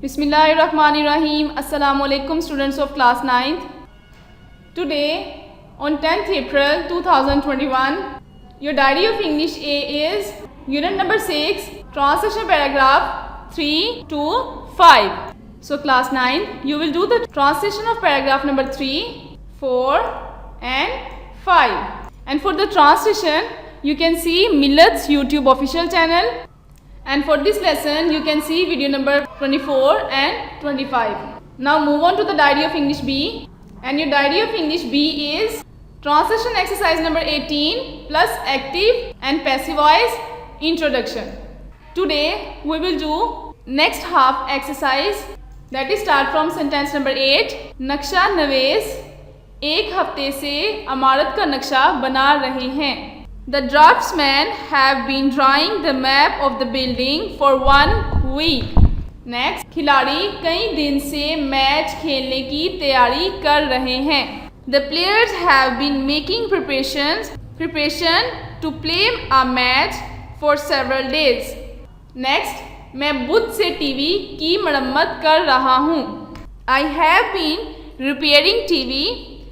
Bismillahirrahmanirrahim. Assalamu alaikum students of class 9th. Today on 10th April 2021, your diary of English A is unit number 6, translation paragraph 3 to 5. So class 9, you will do the translation of paragraph number 3, 4 and 5. And for the translation, you can see Millet's YouTube official channel. And for this lesson, you can see video number 24 and 25. Now move on to the diary of English B. And your diary of English B is translation exercise number 18 plus active and passive voice introduction. Today we will do next half exercise, that is start from sentence number 8. नक्शा नवेश एक हफ्ते से इमारत का नक्शा बना रहे हैं. The draftsmen have been drawing the map of the building for 1 week. Next, खिलाड़ी कई दिन से मैच खेलने की तैयारी कर रहे हैं. The players have been making preparation to play a match for several days. Next, मैं बुध से टीवी की मरम्मत कर रहा हूँ. I have been repairing TV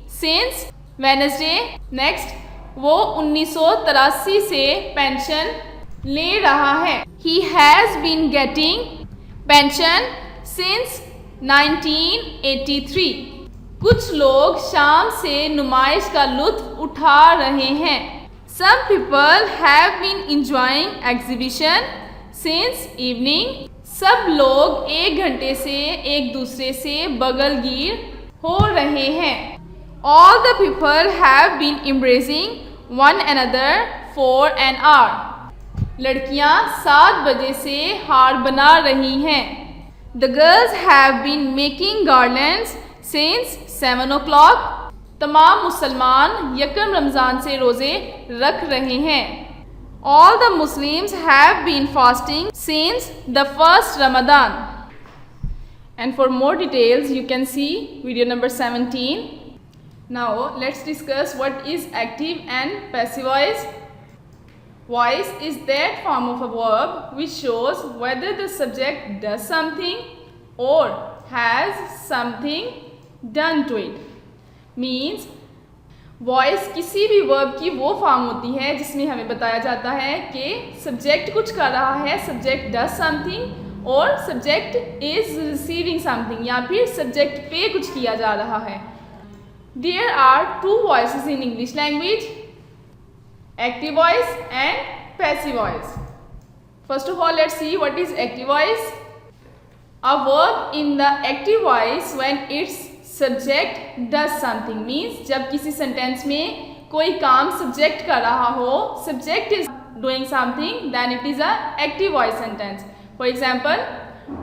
since Wednesday. Next, वो 1983 से पेंशन ले रहा है. He has been getting pension since 1983. कुछ लोग शाम से नुमाइश का लुत्फ उठा रहे हैं. Some people have been enjoying exhibition since evening. सब लोग एक घंटे से एक दूसरे से बगलगीर हो रहे हैं. All the people have been embracing one another for an hour. लड़कियां 7 बजे से हार बना रही हैं. The girls have been making garlands since 7 o'clock. तमाम मुसलमान यकम रमज़ान से रोज़े रख रहे हैं. All the Muslims have been fasting since the first Ramadan. And for more details, you can see video number 17. Now let's discuss what is active and passive voice. Voice is that form of a verb which shows whether the subject does something or has something done to it. Means voice किसी भी verb की वो form होती है जिसमें हमें बताया जाता है कि subject कुछ कर रहा है, subject does something और subject is receiving something, या फिर subject पे कुछ किया जा रहा है. There are two voices in English language, active voice and passive voice. First of all, let's see what is active voice. A verb in the active voice when its subject does something means जब किसी sentence में कोई काम subject कर रहा हो, subject is doing something, then it is a active voice sentence. For example,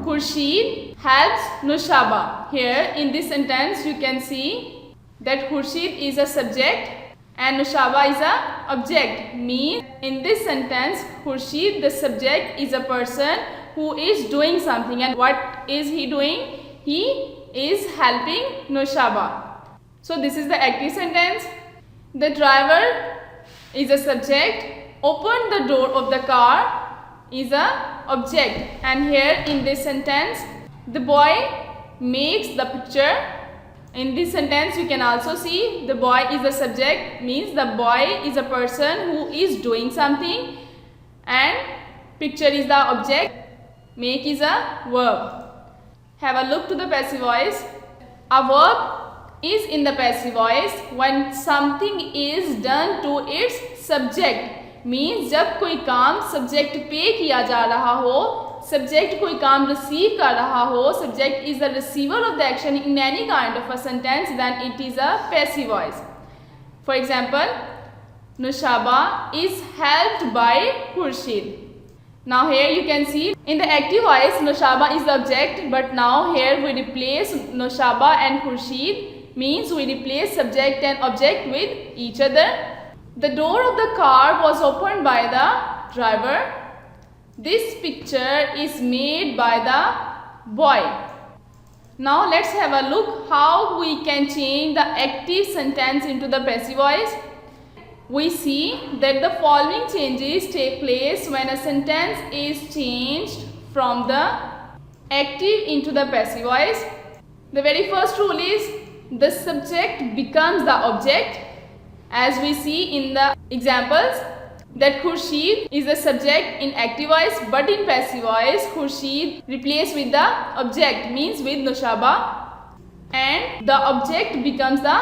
Khurshid helps Nushaba. Here in this sentence you can see that Khurshid is a subject and Nushaba is a object. Means in this sentence Khurshid, the subject, is a person who is doing something, and what is he doing? He is helping Nushaba. So this is the active sentence. The driver is a subject. Open the door of the car is a object, and here in this sentence the boy makes the picture. In this sentence you can also see the boy is the subject, means the boy is a person who is doing something, and picture is the object, make is a verb. Have a look to the passive voice. A verb is in the passive voice when something is done to its subject. Means जब कोई काम subject पे किया जा रहा हो, subject कोई काम receive कर रहा हो, subject is the receiver of the action in any kind of a sentence, then it is a passive voice. For example, Nushaba is helped by Khurshid. Now here you can see in the active voice Nushaba is the object, but now here we replace Nushaba and Khurshid, means we replace subject and object with each other. The door of the car was opened by the driver. This picture is made by the boy. Now let's have a look how we can change the active sentence into the passive voice. We see that the following changes take place when a sentence is changed from the active into the passive voice. The very first rule is the subject becomes the object. As we see in the examples that Khurshid is the subject in active voice, but in passive voice Khurshid replaced with the object, means with Nushaba, and the object becomes the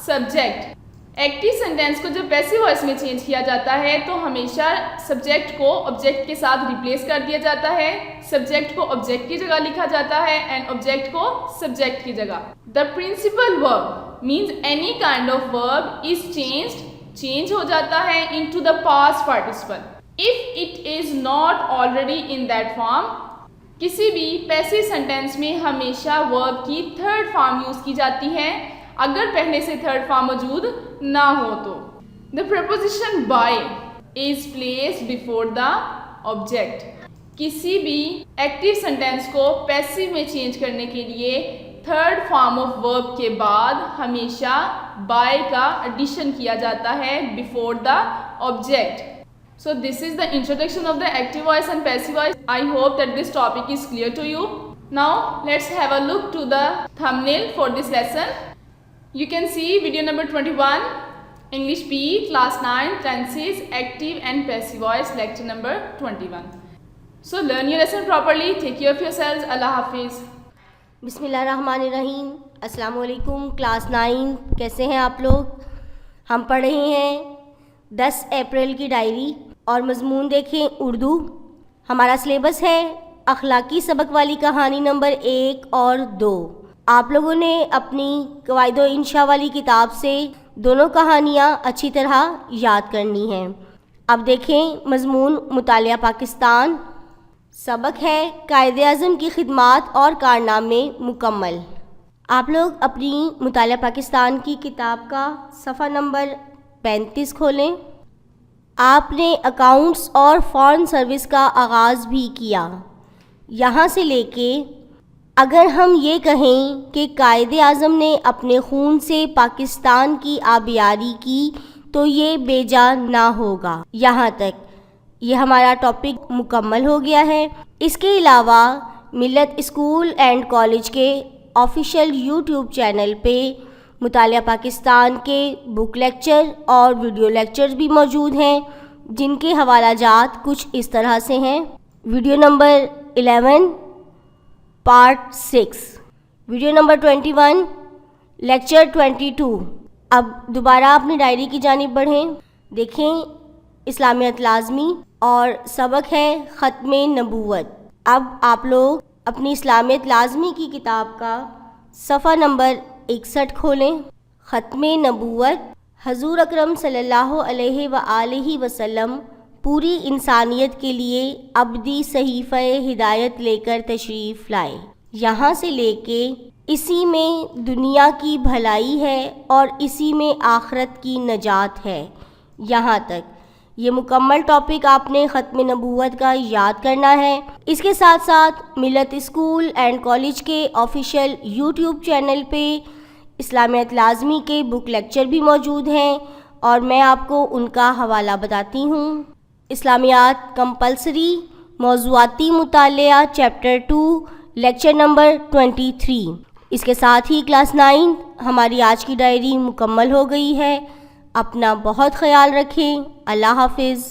subject. Active sentence को जब passive voice में change किया जाता है तो हमेशा subject को object के साथ रिप्लेस कर दिया जाता है, सब्जेक्ट को ऑब्जेक्ट की जगह लिखा जाता है एंड ऑब्जेक्ट को सब्जेक्ट की जगह. The principal verb means any kind of verb is changed, change हो जाता है into the past participle if it is not already in that form. किसी भी पैसिव सेंटेंस में हमेशा वर्ब की थर्ड फॉर्म यूज की जाती है अगर पहले से थर्ड फॉर्म मौजूद ना हो तो. The preposition by is placed before the object. किसी भी एक्टिव सेंटेंस को पैसिव में चेंज करने के लिए थर्ड फॉर्म ऑफ वर्ब के बाद हमेशा बाय का एडिशन किया जाता है before the object. So this is the introduction of the active voice and passive voice. I hope that this topic is clear to you. Now let's have a look to the thumbnail for this lesson. You can see video number 21, English PE class 9 tenses active and passive voice lecture number 21. So learn your lesson properly. Take care of yourselves. Allah Hafiz. बिस्मिल्लाहिर्रहमानिर्रहीम. अस्सलाम वालेकुम class 9. कैसे हैं आप लोग? हम पढ़ रहे हैं 10 अप्रैल की डायरी और मज़मून देखें उर्दू. हमारा सिलेबस है अखलाकी सबक वाली कहानी नंबर 1 और 2. आप लोगों ने अपनी कवायदो इंशा वाली किताब से दोनों कहानियाँ अच्छी तरह याद करनी हैं. अब देखें मज़मून मुतालिया पाकिस्तान. सबक है कायदे आज़म की खिदमात और कारनामे मुकम्मल. आप लोग अपनी मुतालिया पाकिस्तान की किताब का सफ़ा नंबर 35 खोलें. आपने अकाउंट्स और फॉरेन सर्विस का आगाज़ भी किया. यहाँ से लेके अगर हम ये कहें कि कायदे आज़म ने अपने खून से पाकिस्तान की आबियारी की तो ये बेजा ना होगा. यहाँ तक ये हमारा टॉपिक मुकम्मल हो गया है. इसके अलावा मिल्लत स्कूल एंड कॉलेज के ऑफिशियल यूट्यूब चैनल पे मुतालिया पाकिस्तान के बुक लेक्चर और वीडियो लेक्चर्स भी मौजूद हैं जिनके हवाला जात कुछ इस तरह से हैं. Video number 11 part 6, video number 21, lecture 22. अब दोबारा अपनी डायरी की जानिब बढ़ें. देखें इस्लामियत लाजमी और सबक है ख़त्मे नबूवत. अब आप लोग अपनी इस्लामियत लाजमी की किताब का सफ़ा नंबर 61 खोलें. ख़त्मे नबूवत हजूर अकरम सल्लल्लाहु अलैहि व आलिहि वसल्लम पूरी इंसानियत के लिए अब्दी सहीफ़े हिदायत लेकर तशरीफ़ लाए. यहाँ से लेके इसी में दुनिया की भलाई है और इसी में आखिरत की नजात है. यहाँ तक ये मुकम्मल टॉपिक आपने ख़त्म नबूवत का याद करना है. इसके साथ साथ मिल्लत स्कूल एंड कॉलेज के ऑफिशियल यूट्यूब चैनल पे इस्लामियत लाजमी के बुक लेक्चर भी मौजूद हैं और मैं आपको उनका हवाला बताती हूँ. इस्लामियात कंपल्सरी मौज़ूआती मुतालिया चैप्टर 2 लेक्चर नंबर 23. इसके साथ ही क्लास 9 हमारी आज की डायरी मुकम्मल हो गई है. अपना बहुत ख्याल रखें. अल्लाह हाफिज़.